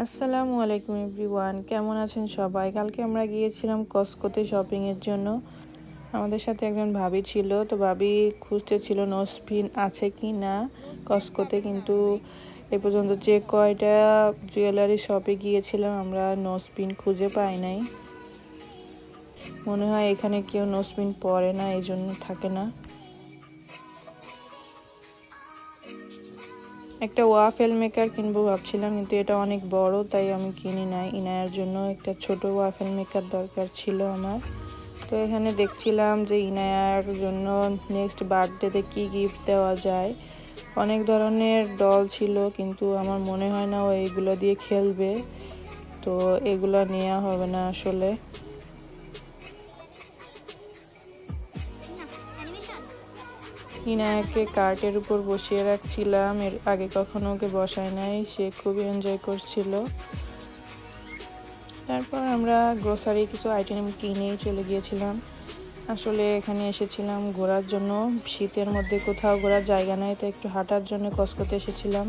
আসসালামু আলাইকুম এভরিওয়ান, কেমন আছেন সবাই? কালকে আমরা গিয়েছিলাম কসকোতে শপিংয়ের জন্য। আমাদের সাথে একজন ভাবি ছিল, তো ভাবি খুঁজতেছিল নোজপিন আছে কি না কসকোতে, কিন্তু এ পর্যন্ত যে কয়টা জুয়েলারি শপে গিয়েছিলাম আমরা নোজপিন খুঁজে পাই নাই। মনে হয় এখানে কেউ নোজপিন পরে না, এই জন্য থাকে না। একটা ওয়াফেল মেকার কিনবো ভাবছিলাম, কিন্তু এটা অনেক বড়, তাই আমি কিনি নাই। ইনায়ার জন্য একটা ছোট ওয়াফেল মেকার দরকার ছিল আমার। তো এখানে দেখছিলাম যে ইনায়ার জন্য নেক্সট বার্থডেতে কি গিফট দেওয়া যায়। অনেক ধরনের ডল ছিল, কিন্তু আমার মনে হয় না ও এইগুলো দিয়ে খেলবে, তো এগুলো নেওয়া হবে না আসলে। ইনায়াকে কার্টের উপর বসিয়ে রাখছিলাম, এর আগে কখনো ওকে বসায় নাই, সে খুবই এনজয় করছিল। তারপর আমরা গ্রোসারি কিছু আইটেম কিনেই চলে গিয়েছিলাম। আসলে এখানে এসেছিলাম ঘোরার জন্য, শীতের মধ্যে কোথাও ঘোরার জায়গা নাই, তো একটু হাঁটার জন্য কসকোতে এসেছিলাম।